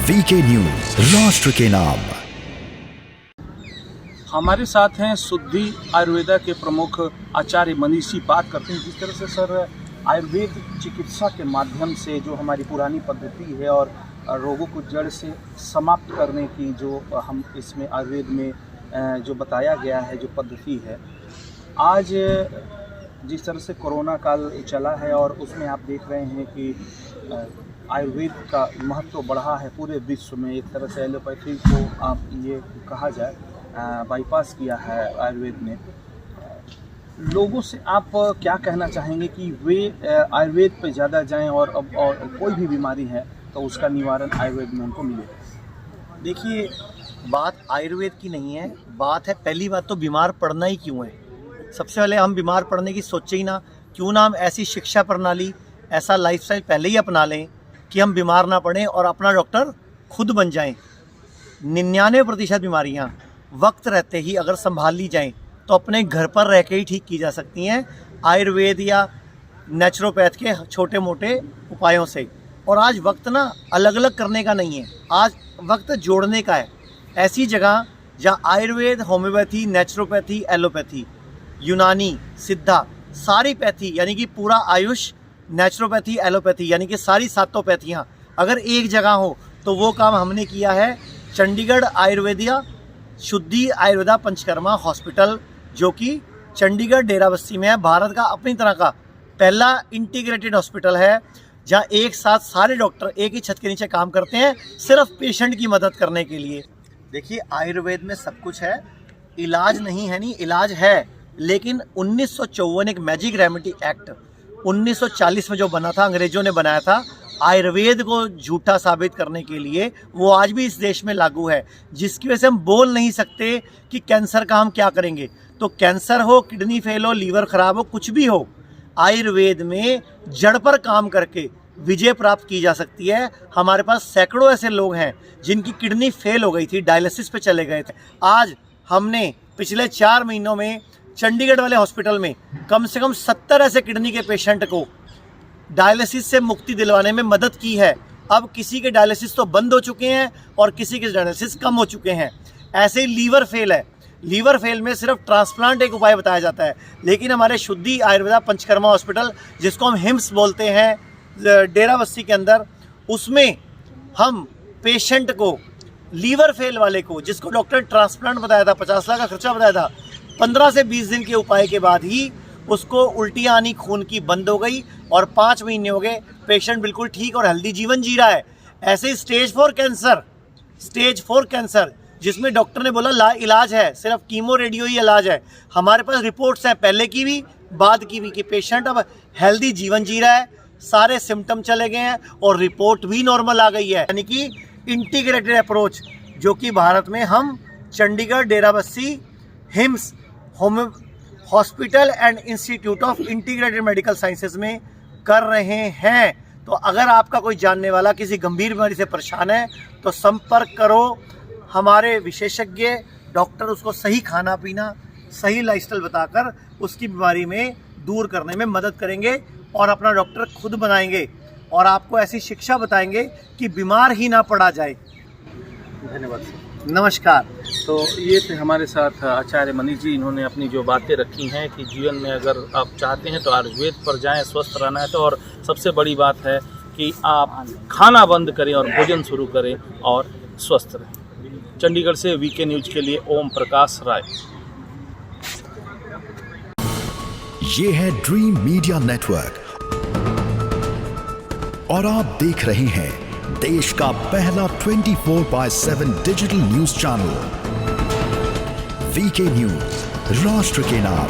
VK news, राष्ट्र के नाम। हमारे साथ हैं शुद्धि आयुर्वेदा के प्रमुख आचार्य मनीष जी। बात करते हैं जिस तरह से सर आयुर्वेद चिकित्सा के माध्यम से जो हमारी पुरानी पद्धति है और रोगों को जड़ से समाप्त करने की जो हम इसमें आयुर्वेद में जो बताया गया है, जो पद्धति है, आज जिस तरह से कोरोना काल चला है और उसमें आप देख रहे हैं कि आयुर्वेद का महत्व बढ़ा है पूरे विश्व में। एक तरह से एलोपैथी को आप ये कहा जाए बाईपास किया है आयुर्वेद ने। लोगों से आप क्या कहना चाहेंगे कि वे आयुर्वेद पे ज़्यादा जाएं और कोई भी बीमारी है तो उसका निवारण आयुर्वेद में उनको मिले? देखिए, बात आयुर्वेद की नहीं है, बात है पहली बात तो बीमार पड़ना ही क्यों है। सबसे पहले हम बीमार पड़ने की सोचे ही ना, क्यों ना हम ऐसी शिक्षा प्रणाली, ऐसा लाइफस्टाइल पहले ही अपना लें कि हम बीमार ना पड़ें और अपना डॉक्टर खुद बन जाएं। 99% बीमारियां वक्त रहते ही अगर संभाल ली जाएं तो अपने घर पर रह के ही ठीक की जा सकती हैं, आयुर्वेद या नेचुरोपैथ के छोटे मोटे उपायों से। और आज वक्त ना अलग अलग करने का नहीं है, आज वक्त जोड़ने का है। ऐसी जगह जहाँ आयुर्वेद, होम्योपैथी, नेचुरोपैथी, एलोपैथी, यूनानी, सिद्धा, सारी पैथी यानी कि पूरा आयुष, नेचुरोपैथी, एलोपैथी यानी कि सारी सातों पैथियाँ अगर एक जगह हो तो वो काम हमने किया है चंडीगढ़ आयुर्वेदिया शुद्धि आयुर्वेदा पंचकर्मा हॉस्पिटल, जो कि चंडीगढ़ डेराबस्सी में है। भारत का अपनी तरह का पहला इंटीग्रेटेड हॉस्पिटल है जहाँ एक साथ सारे डॉक्टर एक ही छत के नीचे काम करते हैं, सिर्फ पेशेंट की मदद करने के लिए। देखिए, आयुर्वेद में सब कुछ है, इलाज नहीं है, नहीं इलाज है, लेकिन 1954 एक मैजिक रेमेडी एक्ट 1940 में जो बना था, अंग्रेजों ने बनाया था आयुर्वेद को झूठा साबित करने के लिए, वो आज भी इस देश में लागू है, जिसकी वजह से हम बोल नहीं सकते कि कैंसर का हम क्या करेंगे। तो कैंसर हो, किडनी फेल हो, लीवर खराब हो, कुछ भी हो, आयुर्वेद में जड़ पर काम करके विजय प्राप्त की जा सकती है। हमारे पास सैकड़ों ऐसे लोग हैं जिनकी किडनी फेल हो गई थी, डायलिसिस पे चले गए थे। आज हमने पिछले 4 महीनों में चंडीगढ़ वाले हॉस्पिटल में कम से कम 70 ऐसे किडनी के पेशेंट को डायलिसिस से मुक्ति दिलवाने में मदद की है। अब किसी के डायलिसिस तो बंद हो चुके हैं और किसी के डायलिसिस कम हो चुके हैं। ऐसे ही लीवर फेल है, लीवर फेल में सिर्फ ट्रांसप्लांट एक उपाय बताया जाता है, लेकिन हमारे शुद्धि आयुर्वेदा पंचकर्मा हॉस्पिटल, जिसको हम हिम्स बोलते हैं डेराबस्सी के अंदर, उसमें हम पेशेंट को, लीवर फेल वाले को, जिसको डॉक्टर ट्रांसप्लांट बताया था, 50 लाख का खर्चा बताया था, 15 से 20 दिन के उपाय के बाद ही उसको उल्टियाँ आनी खून की बंद हो गई और 5 महीने हो गए, पेशेंट बिल्कुल ठीक और हेल्दी जीवन जी रहा है। ऐसे ही स्टेज 4 कैंसर जिसमें डॉक्टर ने बोला ला इलाज है, सिर्फ कीमो रेडियो ही इलाज है। हमारे पास रिपोर्ट्स हैं पहले की भी बाद की भी कि पेशेंट अब हेल्दी जीवन जी रहा है, सारे सिम्टम चले गए हैं और रिपोर्ट भी नॉर्मल आ गई है। यानी कि इंटीग्रेटेड अप्रोच जो कि भारत में हम Chandigarh Derabassi hymns hospital and institute of integrated medical sciences में कर रहे हैं। तो अगर आपका कोई जानने वाला किसी गंभीर बीमारी से परेशान है तो संपर्क करो, हमारे विशेषज्ञ डॉक्टर उसको सही खाना पीना, सही लाइफस्टाइल बताकर उसकी बीमारी में दूर करने में मदद करेंगे और अपना डॉक्टर खुद बनाएंगे और आपको ऐसी शिक्षा बताएंगे कि बीमार ही ना पड़ा जाए। धन्यवाद सर। नमस्कार। तो ये थे हमारे साथ आचार्य मनीष जी। इन्होंने अपनी जो बातें रखी हैं कि जीवन में अगर आप चाहते हैं तो आयुर्वेद पर जाएं, स्वस्थ रहना है तो, और सबसे बड़ी बात है कि आप खाना बंद करें और भोजन शुरू करें और स्वस्थ रहें। चंडीगढ़ से वीके न्यूज के लिए ओम प्रकाश राय। ये है ड्रीम मीडिया नेटवर्क और आप देख रहे हैं देश का पहला 24/7 digital news channel VK news, राष्ट्र के नाम।